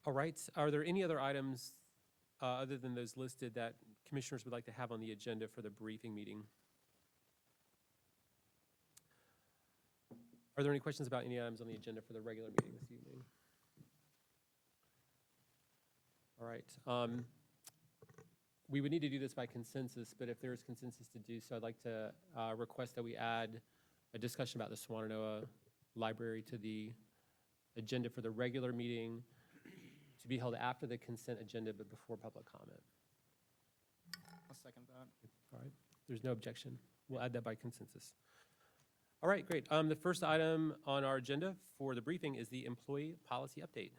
All right, are there any other items other than those listed that commissioners would like to have on the agenda for the briefing meeting? Are there any questions about any items on the agenda for the regular meeting this evening? All right. We would need to do this by consensus, but if there is consensus to do so, I'd like to request that we add a discussion about the Swananoa Library to the agenda for the regular meeting to be held after the consent agenda, but before public comment. I'll second that. All right, there's no objection. We'll add that by consensus. All right, great. The first item on our agenda for the briefing is the employee policy update.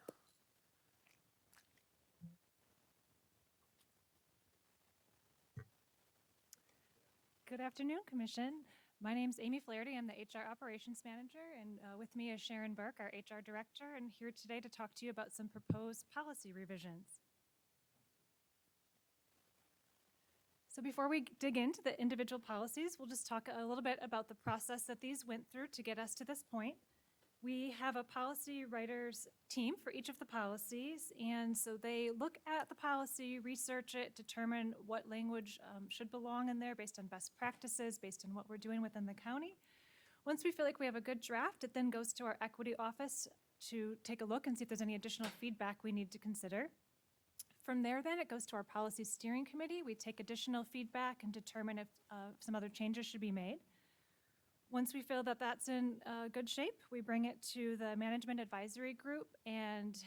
Good afternoon, Commission. My name's Amy Flaherty. I'm the HR Operations Manager, and with me is Sharon Burke, our HR Director, and here today to talk to you about some proposed policy revisions. So before we dig into the individual policies, we'll just talk a little bit about the process that these went through to get us to this point. We have a policy writers team for each of the policies, and so they look at the policy, research it, determine what language should belong in there based on best practices, based on what we're doing within the county. Once we feel like we have a good draft, it then goes to our equity office to take a look and see if there's any additional feedback we need to consider. From there, then, it goes to our policy steering committee. We take additional feedback and determine if some other changes should be made. Once we feel that that's in good shape, we bring it to the management advisory group and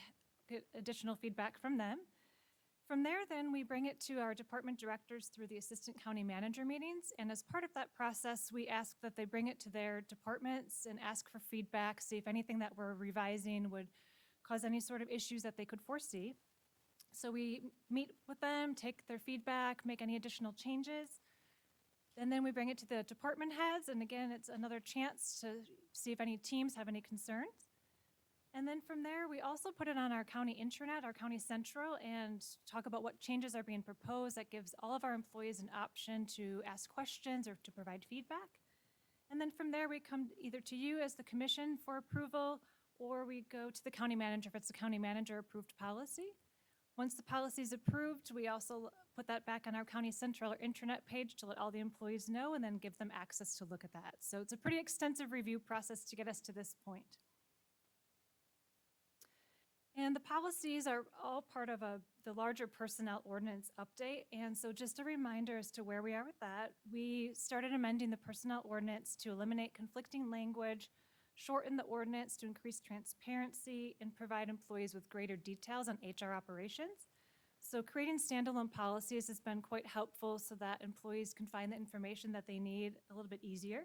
get additional feedback from them. From there, then, we bring it to our department directors through the assistant county manager meetings. And as part of that process, we ask that they bring it to their departments and ask for feedback, see if anything that we're revising would cause any sort of issues that they could foresee. So we meet with them, take their feedback, make any additional changes. And then we bring it to the department heads, and again, it's another chance to see if any teams have any concerns. And then from there, we also put it on our county intranet, our county central, and talk about what changes are being proposed. That gives all of our employees an option to ask questions or to provide feedback. And then from there, we come either to you as the commission for approval, or we go to the county manager if it's a county manager approved policy. Once the policy is approved, we also put that back on our county central or intranet page to let all the employees know and then give them access to look at that. So it's a pretty extensive review process to get us to this point. And the policies are all part of the larger personnel ordinance update. And so just a reminder as to where we are with that. We started amending the personnel ordinance to eliminate conflicting language, shorten the ordinance to increase transparency, and provide employees with greater details on HR operations. So creating standalone policies has been quite helpful so that employees can find the information that they need a little bit easier.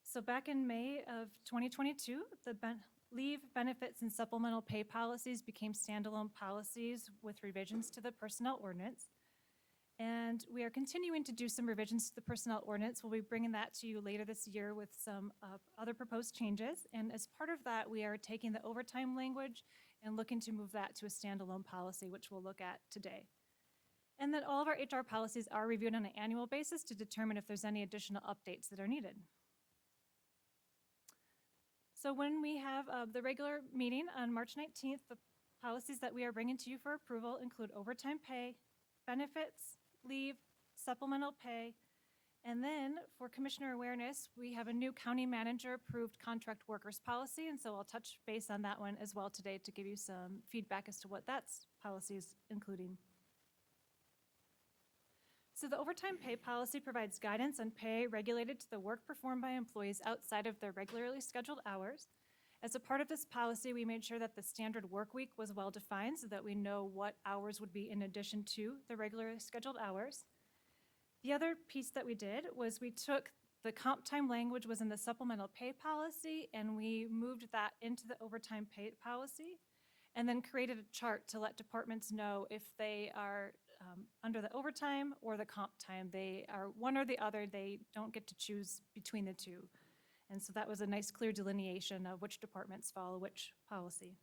So back in May of 2022, the leave, benefits, and supplemental pay policies became standalone policies with revisions to the personnel ordinance. And we are continuing to do some revisions to the personnel ordinance. We'll be bringing that to you later this year with some other proposed changes. And as part of that, we are taking the overtime language and looking to move that to a standalone policy, which we'll look at today. And then all of our HR policies are reviewed on an annual basis to determine if there's any additional updates that are needed. So when we have the regular meeting on March 19th, the policies that we are bringing to you for approval include overtime pay, benefits, leave, supplemental pay, and then for commissioner awareness, we have a new county manager approved contract workers policy, and so I'll touch base on that one as well today to give you some feedback as to what that policy is including. So the overtime pay policy provides guidance on pay regulated to the work performed by employees outside of their regularly scheduled hours. As a part of this policy, we made sure that the standard work week was well defined so that we know what hours would be in addition to the regularly scheduled hours. The other piece that we did was we took the comp time language was in the supplemental pay policy, and we moved that into the overtime pay policy, and then created a chart to let departments know if they are under the overtime or the comp time. They are one or the other. They don't get to choose between the two. And so that was a nice clear delineation of which departments follow which policy.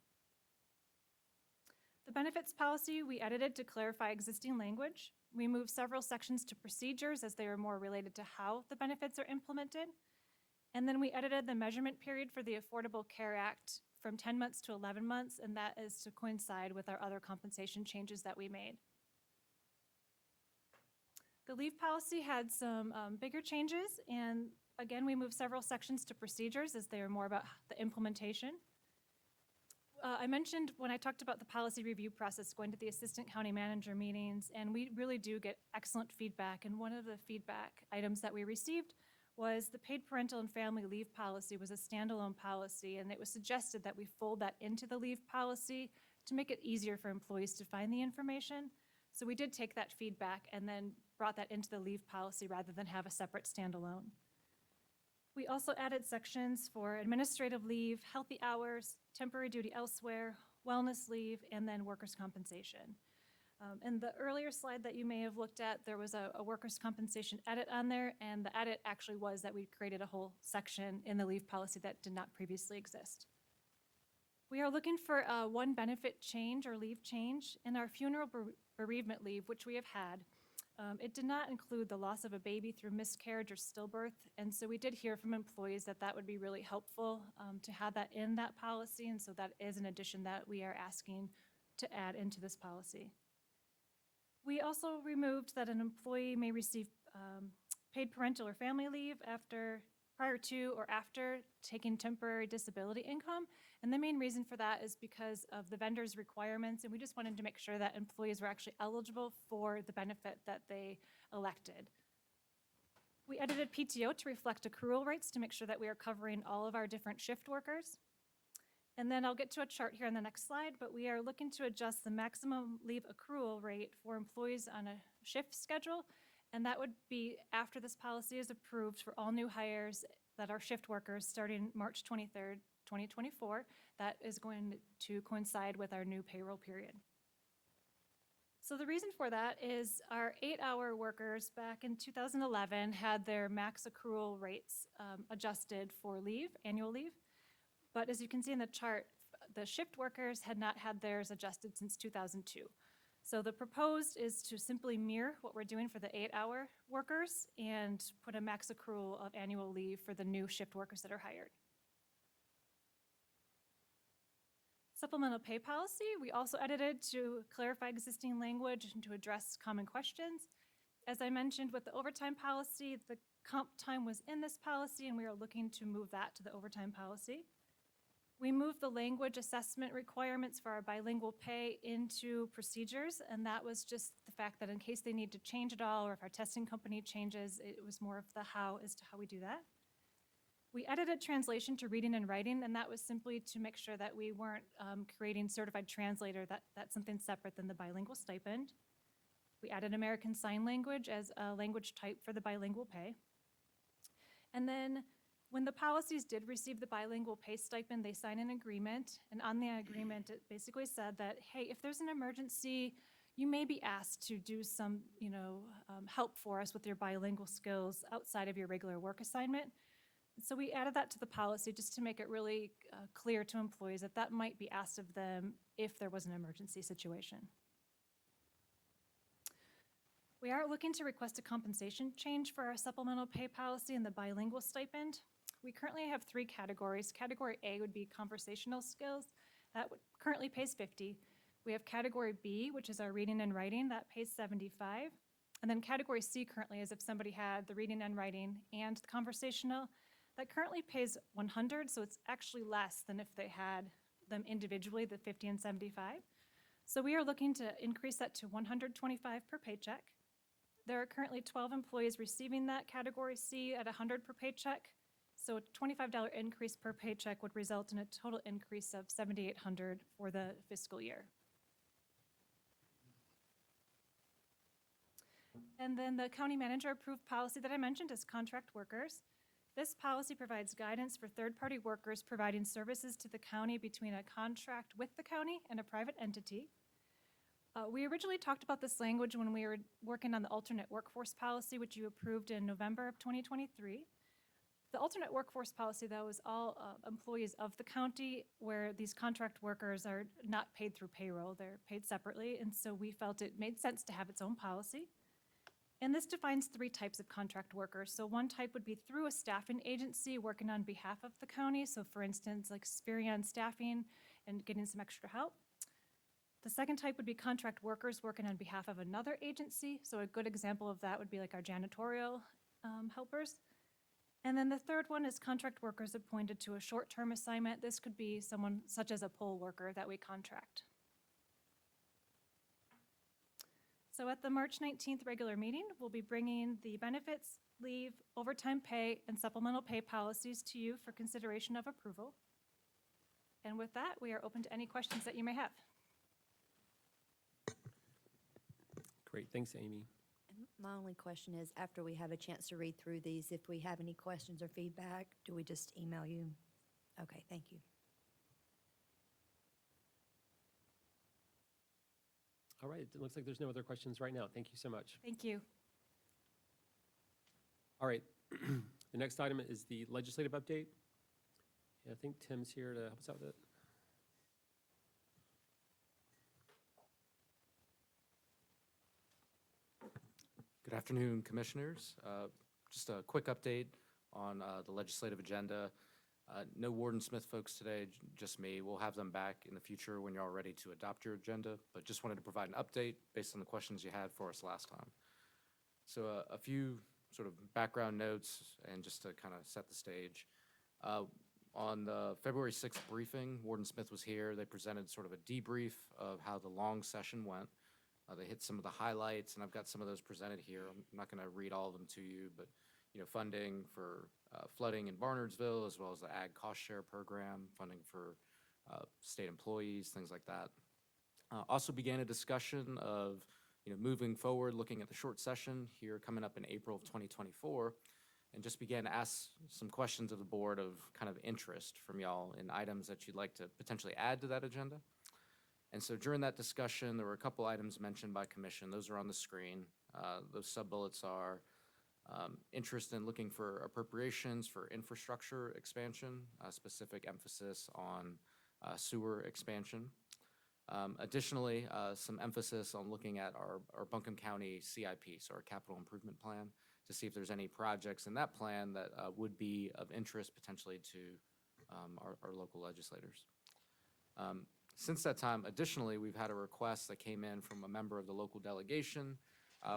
The benefits policy we edited to clarify existing language. We moved several sections to procedures as they are more related to how the benefits are implemented. And then we edited the measurement period for the Affordable Care Act from 10 months to 11 months, and that is to coincide with our other compensation changes that we made. The leave policy had some bigger changes, and again, we moved several sections to procedures as they are more about the implementation. I mentioned when I talked about the policy review process going to the assistant county manager meetings, and we really do get excellent feedback. And one of the feedback items that we received was the paid parental and family leave policy was a standalone policy, and it was suggested that we fold that into the leave policy to make it easier for employees to find the information. So we did take that feedback and then brought that into the leave policy rather than have a separate standalone. We also added sections for administrative leave, healthy hours, temporary duty elsewhere, wellness leave, and then workers' compensation. In the earlier slide that you may have looked at, there was a workers' compensation edit on there, and the edit actually was that we created a whole section in the leave policy that did not previously exist. We are looking for one benefit change or leave change in our funeral bereavement leave, which we have had. It did not include the loss of a baby through miscarriage or stillbirth, and so we did hear from employees that that would be really helpful to have that in that policy, and so that is an addition that we are asking to add into this policy. We also removed that an employee may receive paid parental or family leave prior to or after taking temporary disability income, and the main reason for that is because of the vendor's requirements, and we just wanted to make sure that employees were actually eligible for the benefit that they elected. We edited PTO to reflect accrual rates to make sure that we are covering all of our different shift workers. And then I'll get to a chart here on the next slide, but we are looking to adjust the maximum leave accrual rate for employees on a shift schedule, and that would be after this policy is approved for all new hires that are shift workers starting March 23rd, 2024. That is going to coincide with our new payroll period. So the reason for that is our 8-hour workers back in 2011 had their max accrual rates adjusted for leave, annual leave. But as you can see in the chart, the shift workers had not had theirs adjusted since 2002. So the proposed is to simply mirror what we're doing for the 8-hour workers and put a max accrual of annual leave for the new shift workers that are hired. Supplemental pay policy, we also edited to clarify existing language and to address common questions. As I mentioned with the overtime policy, the comp time was in this policy and we are looking to move that to the overtime policy. We moved the language assessment requirements for our bilingual pay into procedures, and that was just the fact that in case they need to change it all or if our testing company changes, it was more of the how as to how we do that. We edited translation to reading and writing, and that was simply to make sure that we weren't creating certified translator, that's something separate than the bilingual stipend. We added American Sign Language as a language type for the bilingual pay. And then when the policies did receive the bilingual pay stipend, they signed an agreement, and on the agreement, it basically said that, hey, if there's an emergency, you may be asked to do some, help for us with your bilingual skills outside of your regular work assignment. So we added that to the policy just to make it really clear to employees that that might be asked of them if there was an emergency situation. We are looking to request a compensation change for our supplemental pay policy and the bilingual stipend. We currently have 3 categories. Category A would be conversational skills. That currently pays $50. We have Category B, which is our reading and writing. That pays $75. And then Category C currently is if somebody had the reading and writing and the conversational. That currently pays $100, so it's actually less than if they had them individually, the $50 and $75. So we are looking to increase that to $125 per paycheck. There are currently 12 employees receiving that Category C at $100 per paycheck. So a $25 increase per paycheck would result in a total increase of $7,800 for the fiscal year. And then the county manager approved policy that I mentioned is contract workers. This policy provides guidance for third-party workers providing services to the county between a contract with the county and a private entity. We originally talked about this language when we were working on the alternate workforce policy, which you approved in November of 2023. The alternate workforce policy, though, is all employees of the county where these contract workers are not paid through payroll. They're paid separately, and so we felt it made sense to have its own policy. And this defines 3 types of contract workers. So one type would be through a staffing agency working on behalf of the county. So for instance, like Superior staffing and getting some extra help. The second type would be contract workers working on behalf of another agency. So a good example of that would be like our janitorial helpers. And then the third one is contract workers appointed to a short-term assignment. This could be someone such as a poll worker that we contract. So at the March 19th regular meeting, we'll be bringing the benefits, leave, overtime pay, and supplemental pay policies to you for consideration of approval. And with that, we are open to any questions that you may have. Great, thanks, Amy. And my only question is, after we have a chance to read through these, if we have any questions or feedback, do we just email you? Okay, thank you. All right, it looks like there's no other questions right now. Thank you so much. Thank you. All right, the next item is the legislative update. And I think Tim's here to help us out with it. Good afternoon, Commissioners. Just a quick update on the legislative agenda. No Warden Smith folks today, just me. We'll have them back in the future when you're all ready to adopt your agenda, but just wanted to provide an update based on the questions you had for us last time. So a few sort of background notes and just to kind of set the stage. On the February 6th briefing, Warden Smith was here. They presented sort of a debrief of how the long session went. They hit some of the highlights, and I've got some of those presented here. I'm not going to read all of them to you, but funding for flooding in Barnardsville, as well as the Ag Cost Share Program, funding for state employees, things like that. Also began a discussion of moving forward, looking at the short session here coming up in April of 2024, and just began to ask some questions of the board of kind of interest from y'all in items that you'd like to potentially add to that agenda. And so during that discussion, there were a couple items mentioned by commission. Those are on the screen. Those sub-bullets are interest in looking for appropriations for infrastructure expansion, specific emphasis on sewer expansion. Additionally, some emphasis on looking at our Buncombe County CIP, so our capital improvement plan, to see if there's any projects in that plan that would be of interest potentially to our local legislators. Since that time, additionally, we've had a request that came in from a member of the local delegation,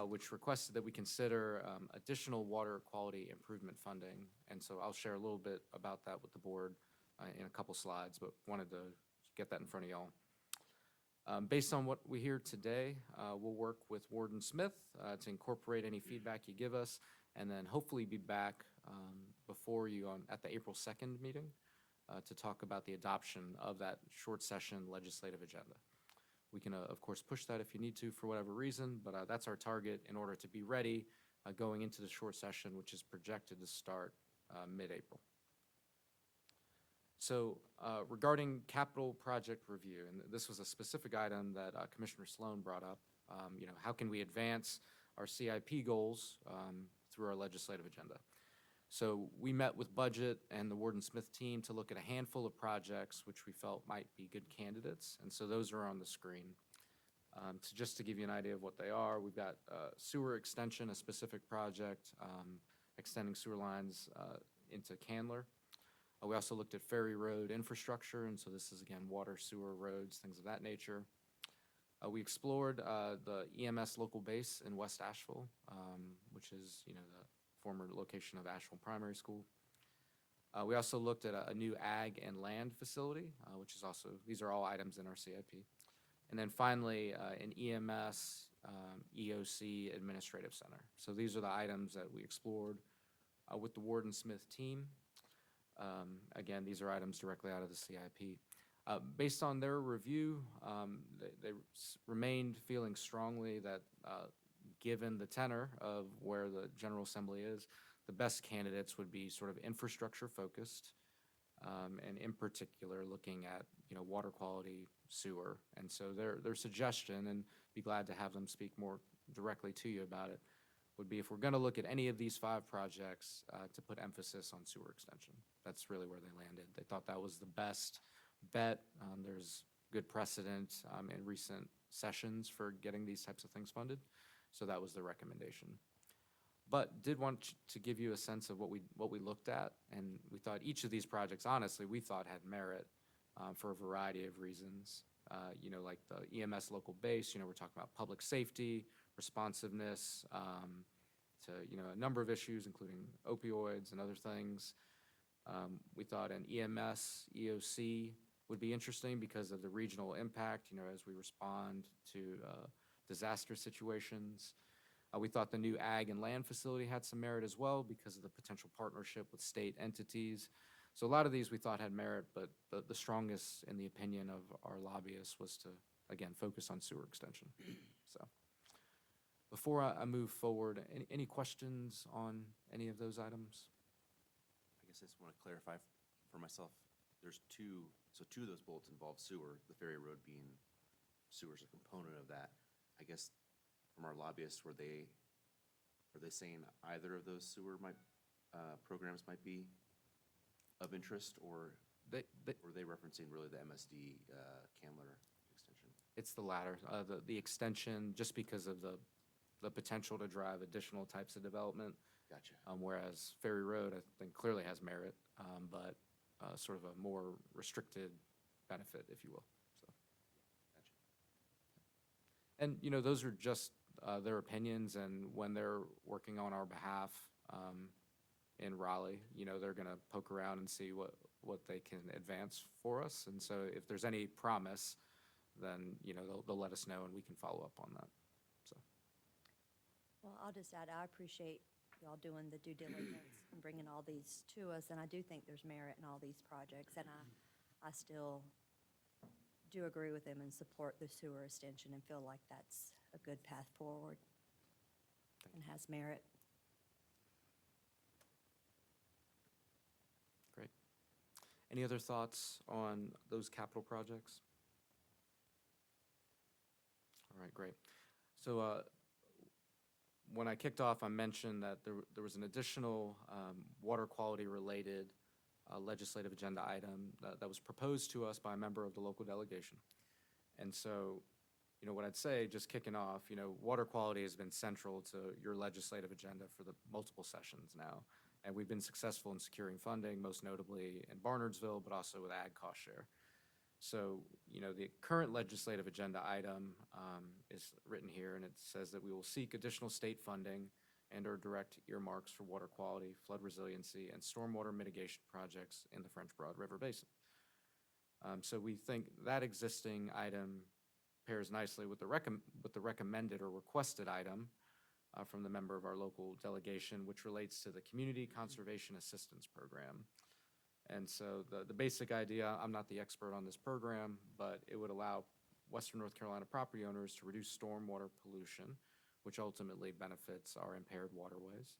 which requested that we consider additional water quality improvement funding. And so I'll share a little bit about that with the board in a couple slides, but wanted to get that in front of y'all. Based on what we hear today, we'll work with Warden Smith to incorporate any feedback you give us, and then hopefully be back before you at the April 2nd meeting to talk about the adoption of that short session legislative agenda. We can, of course, push that if you need to for whatever reason, but that's our target in order to be ready going into the short session, which is projected to start mid-April. So regarding capital project review, and this was a specific item that Commissioner Sloan brought up, how can we advance our CIP goals through our legislative agenda? So we met with budget and the Warden Smith team to look at a handful of projects which we felt might be good candidates, and so those are on the screen. Just to give you an idea of what they are, we've got sewer extension, a specific project, extending sewer lines into Candler. We also looked at Ferry Road infrastructure, and so this is, again, water, sewer, roads, things of that nature. We explored the EMS local base in West Asheville, which is, the former location of Asheville Primary School. We also looked at a new ag and land facility, which is also, these are all items in our CIP. And then finally, an EMS EOC Administrative Center. So these are the items that we explored with the Warden Smith team. Again, these are items directly out of the CIP. Based on their review, they remained feeling strongly that given the tenor of where the General Assembly is, the best candidates would be sort of infrastructure focused, and in particular looking at water quality, sewer. And so their suggestion, and be glad to have them speak more directly to you about it, would be if we're going to look at any of these 5 projects, to put emphasis on sewer extension. That's really where they landed. They thought that was the best bet. There's good precedent in recent sessions for getting these types of things funded. So that was the recommendation. but did want to give you a sense of what we looked at, and we thought each of these projects, honestly, we thought had merit for a variety of reasons. You know, like the EMS local base, you know, we're talking about public safety, responsiveness to, you know, a number of issues, including opioids and other things. We thought an EMS, EOC would be interesting because of the regional impact, you know, as we respond to disaster situations. We thought the new ag and land facility had some merit as well because of the potential partnership with state entities. So a lot of these we thought had merit, but the strongest, in the opinion of our lobbyists, was to, again, focus on sewer extension. So before I move forward, any questions on any of those items? I guess I just want to clarify for myself, there's two of those bullets involve sewer, the Ferry Road being sewer is a component of that. I guess from our lobbyists, are they saying either of those sewer programs might be of interest, or were they referencing really the MSD Candler extension? It's the latter, the extension, just because of the potential to drive additional types of development. Gotcha. Whereas Ferry Road, I think, clearly has merit, but sort of a more restricted benefit, if you will. So, Gotcha. and, you know, those are just their opinions, and when they're working on our behalf in Raleigh, you know, they're going to poke around and see what they can advance for us. And so if there's any promise, then, you know, they'll let us know and we can follow up on that. So, Well, I'll just add, I appreciate y'all doing the due diligence and bringing all these to us, and I do think there's merit in all these projects, and I still do agree with them and support the sewer extension and feel like that's a good path forward and has merit. great. Any other thoughts on those capital projects? All right, great. So when I kicked off, I mentioned that there was an additional water quality related legislative agenda item that was proposed to us by a member of the local delegation. And so, you know, what I'd say, just kicking off, you know, water quality has been central to your legislative agenda for the multiple sessions now. And we've been successful in securing funding, most notably in Barnardsville, but also with Ag Cost Share. So, you know, the current legislative agenda item is written here, and it says that we will seek additional state funding and/or direct earmarks for water quality, flood resiliency, and stormwater mitigation projects in the French Broad River Basin. So we think that existing item pairs nicely with the recommended or requested item from the member of our local delegation, which relates to the Community Conservation Assistance Program. And so the basic idea, I'm not the expert on this program, but it would allow Western North Carolina property owners to reduce stormwater pollution, which ultimately benefits our impaired waterways.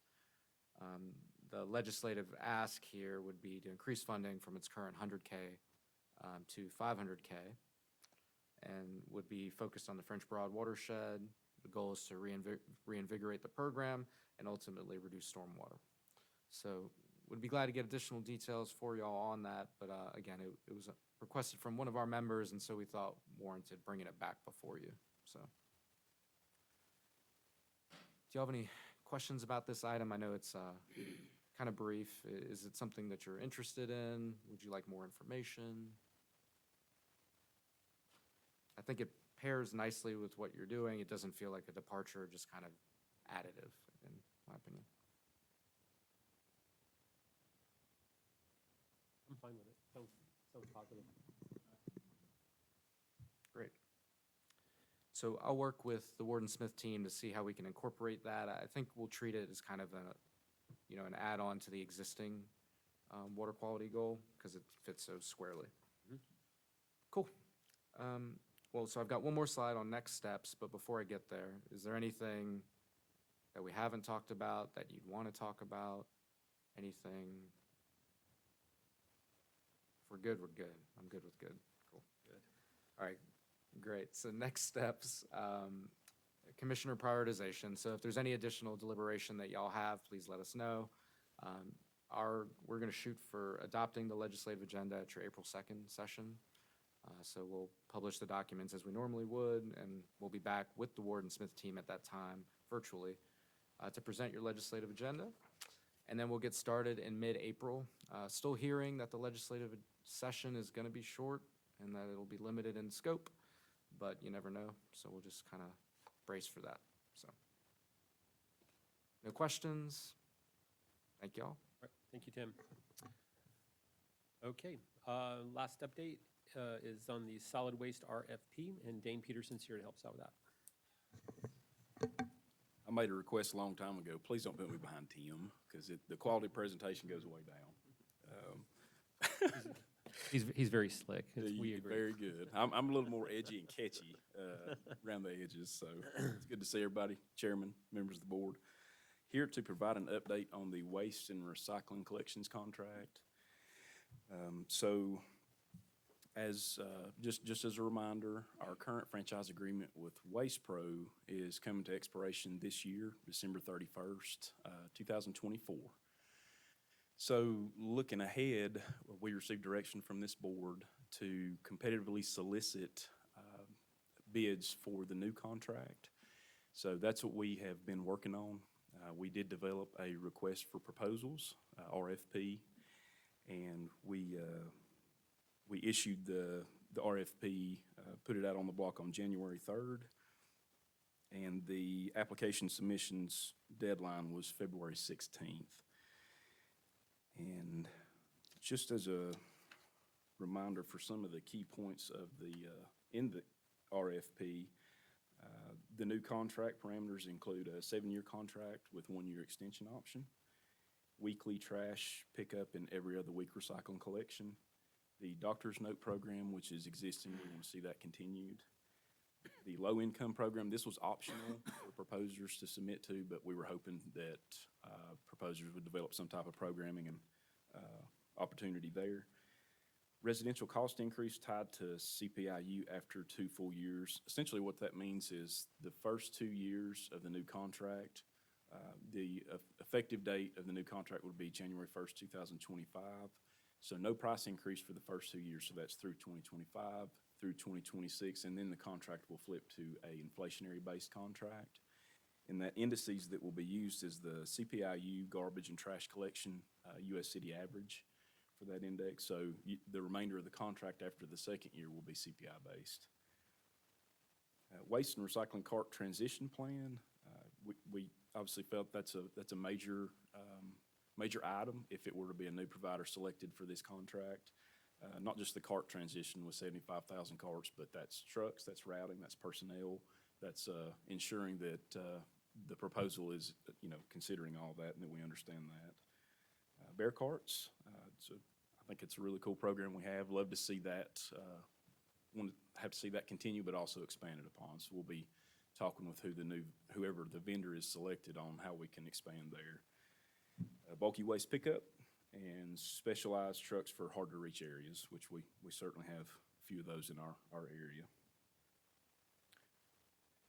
The legislative ask here would be to increase funding from its current 100K to 500K, and would be focused on the French Broad watershed. The goal is to reinvigorate the program and ultimately reduce stormwater. So would be glad to get additional details for y'all on that, but again, it was requested from one of our members, and so we thought warranted bringing it back before you. So, do you have any questions about this item? I know it's kind of brief. Is it something that you're interested in? Would you like more information? I think it pairs nicely with what you're doing. It doesn't feel like a departure, just kind of additive, in my opinion. I'm fine with it. Sounds positive. Great. So I'll work with the Warden Smith team to see how we can incorporate that. I think we'll treat it as kind of an add-on to the existing water quality goal because it fits so squarely. Mhm. Cool. Well, so I've got one more slide on next steps, but before I get there, is there anything that we haven't talked about that you'd want to talk about? Anything? If we're good, we're good. I'm good with good. Cool. Good. All right, great. So next steps, commissioner prioritization. So if there's any additional deliberation that y'all have, please let us know. We're going to shoot for adopting the legislative agenda at your April 2nd session. So we'll publish the documents as we normally would, and we'll be back with the Warden Smith team at that time virtually to present your legislative agenda. And then we'll get started in mid-April. Still hearing that the legislative session is going to be short and that it'll be limited in scope, but you never know. So we'll just kind of brace for that. So, no questions? Thank y'all. All right, thank you, Tim. Okay, last update is on the solid waste RFP, and Dane Peterson's here to help us out with that. I made a request a long time ago, please don't put me behind Tim, because the quality of presentation goes way down. He's very slick. Yeah, We agree. Very good. I'm a little more edgy and catchy around the edges, so it's good to see everybody, chairman, members of the board, here to provide an update on the waste and recycling collections contract. So as just as a reminder, our current franchise agreement with Waste Pro is coming to expiration this year, December 31st, 2024. So looking ahead, we received direction from this board to competitively solicit bids for the new contract. So that's what we have been working on. We did develop a request for proposals, RFP, and we issued the RFP, put it out on the block on January 3rd, and the application submissions deadline was February 16th. And just as a reminder for some of the key points of in the RFP, the new contract parameters include a 7-year contract with 1-year extension option, weekly trash pickup and every other week recycling collection, the doctor's note program, which is existing, we want to see that continued. The low-income program, this was optional for proposers to submit to, but we were hoping that proposers would develop some type of programming and opportunity there. Residential cost increase tied to CPIU after 2 full years. Essentially what that means is the first 2 years of the new contract, the effective date of the new contract would be January 1st, 2025. So no price increase for the first 2 years, so that's through 2025, through 2026, and then the contract will flip to a inflationary-based contract. And that indices that will be used is the CPIU garbage and trash collection U.S. city average for that index. So the remainder of the contract after the second year will be CPI-based. Waste and recycling cart transition plan, we obviously felt that's a major item if it were to be a new provider selected for this contract. Not just the cart transition with 75,000 carts, but that's trucks, that's routing, that's personnel, that's ensuring that the proposal is, considering all that and that we understand that. Bear carts, I think it's a really cool program we have. Love to see that, want to have to see that continue, but also expanded upon. So we'll be talking with whoever the vendor is selected on how we can expand there. Bulky waste pickup and specialized trucks for hard to reach areas, which we certainly have a few of those in our area.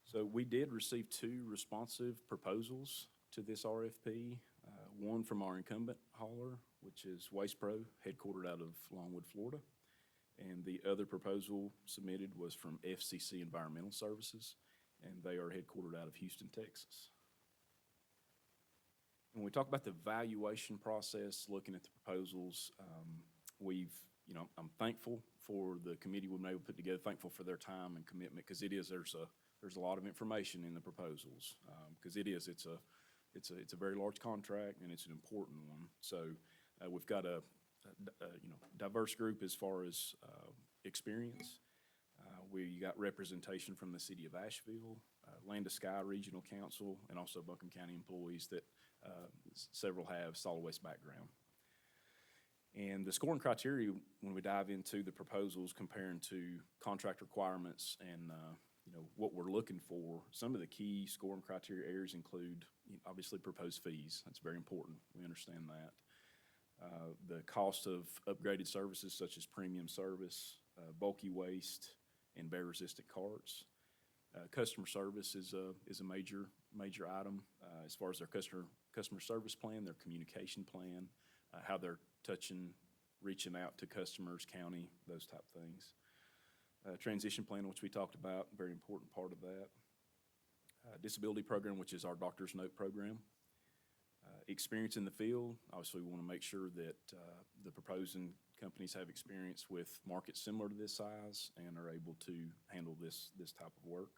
So we did receive 2 responsive proposals to this RFP. One from our incumbent hauler, which is Waste Pro, headquartered out of Longwood, Florida. And the other proposal submitted was from FCC Environmental Services, and they are headquartered out of Houston, Texas. When we talk about the valuation process, looking at the proposals, I'm thankful for the committee we've been able to put together, thankful for their time and commitment, because there's a lot of information in the proposals, because it's a very large contract and it's an important one. So we've got a diverse group as far as experience. We got representation from the city of Asheville, Land to Sky Regional Council, and also Buncombe County employees that several have solid waste background. And the scoring criteria, when we dive into the proposals comparing to contract requirements and what we're looking for, some of the key scoring criteria areas include, obviously, proposed fees. That's very important. We understand that. The cost of upgraded services such as premium service, bulky waste, and bear-resistant carts. Customer service is a major item as far as their customer service plan, their communication plan, how they're reaching out to customers, county, those type things. Transition plan, which we talked about, very important part of that. disability program, which is our doctor's note program. Experience in the field, obviously we want to make sure that the proposing companies have experience with markets similar to this size and are able to handle this type of work.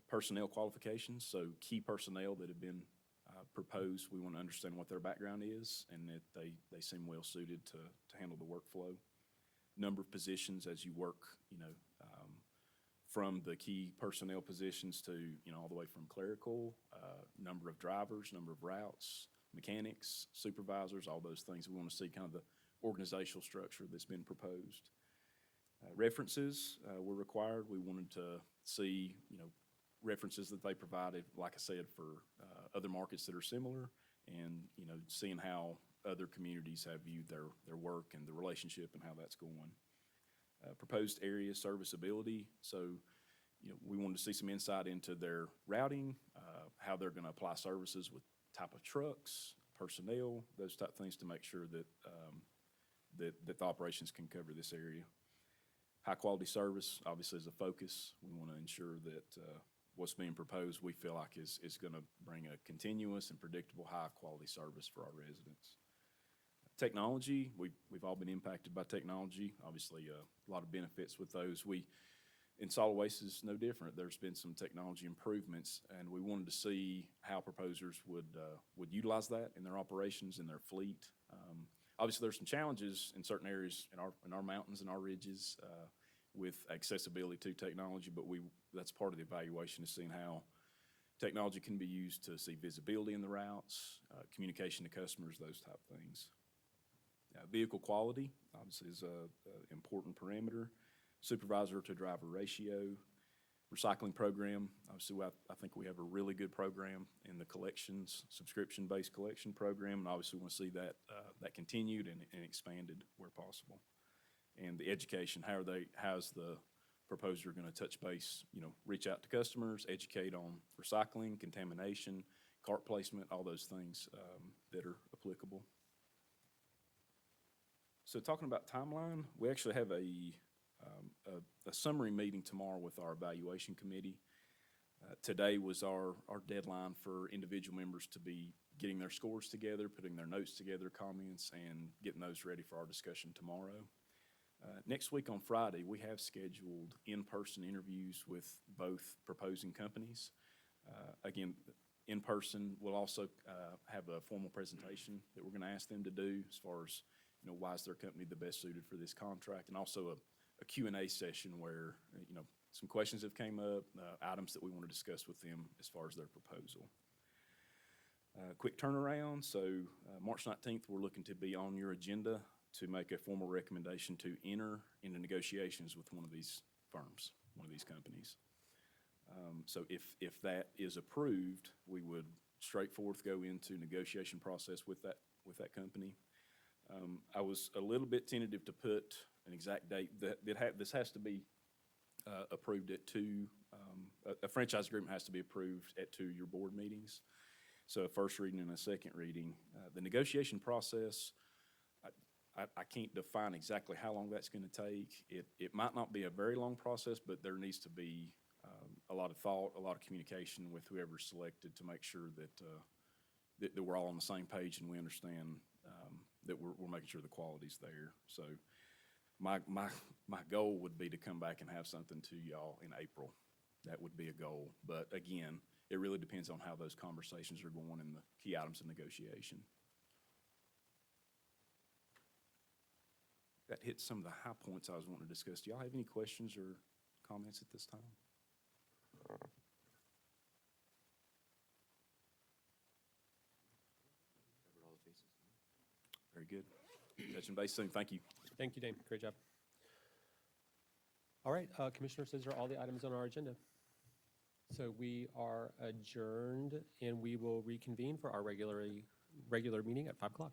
Personnel qualifications, so key personnel that have been proposed, we want to understand what their background is and that they seem well suited to handle the workflow. Number of positions as you work, from the key personnel positions to, all the way from clerical, number of drivers, number of routes, mechanics, supervisors, all those things. We want to see kind of the organizational structure that's been proposed. References were required. We wanted to see, references that they provided, like I said, for other markets that are similar and, seeing how other communities have viewed their work and the relationship and how that's going. Proposed area serviceability. So, we wanted to see some insight into their routing, how they're going to apply services with type of trucks, personnel, those type of things to make sure that, that the operations can cover this area. High quality service obviously is a focus. We want to ensure that what's being proposed we feel like is going to bring a continuous and predictable high quality service for our residents. Technology, we've all been impacted by technology. Obviously, a lot of benefits with those. In solid waste is no different. There's been some technology improvements, and we wanted to see how proposers would utilize that in their operations, in their fleet. Obviously, there's some challenges in certain areas in our mountains and our ridges with accessibility to technology, but that's part of the evaluation is seeing how technology can be used to see visibility in the routes, communication to customers, those type of things. Vehicle quality, obviously, is an important parameter. Supervisor to driver ratio. Recycling program, obviously, I think we have a really good program in the collections, subscription-based collection program, and obviously we want to see that continued and expanded where possible. And the education, how's the proposer going to touch base, reach out to customers, educate on recycling, contamination, cart placement, all those things that are applicable. So talking about timeline, we actually have a summary meeting tomorrow with our evaluation committee. Today was our deadline for individual members to be getting their scores together, putting their notes together, comments, and getting those ready for our discussion tomorrow. Next week on Friday, we have scheduled in-person interviews with both proposing companies. Again, in person, we'll also have a formal presentation that we're going to ask them to do as far as, why is their company the best suited for this contract, and also a Q&A session where, some questions have came up, items that we want to discuss with them as far as their proposal. Quick turnaround, so March 19th, we're looking to be on your agenda to make a formal recommendation to enter into negotiations with one of these firms, one of these companies. So if that is approved, we would straightforward go into negotiation process with that company. I was a little bit tentative to put an exact date. This has to be approved at two. A franchise agreement has to be approved at 2 your board meetings. So a first reading and a second reading. The negotiation process, I can't define exactly how long that's going to take. It might not be a very long process, but there needs to be a lot of thought, a lot of communication with whoever's selected to make sure that we're all on the same page and we understand that we're making sure the quality's there. So my goal would be to come back and have something to y'all in April. That would be a goal. But again, it really depends on how those conversations are going and the key items of negotiation. That hits some of the high points I was wanting to discuss. Do y'all have any questions or comments at this time? Covered all the bases. Very good. Touching base soon. Thank you. Thank you, Dane. Great job. All right, Commissioners, those are all the items on our agenda. So we are adjourned, and we will reconvene for our regular meeting at 5 o'clock.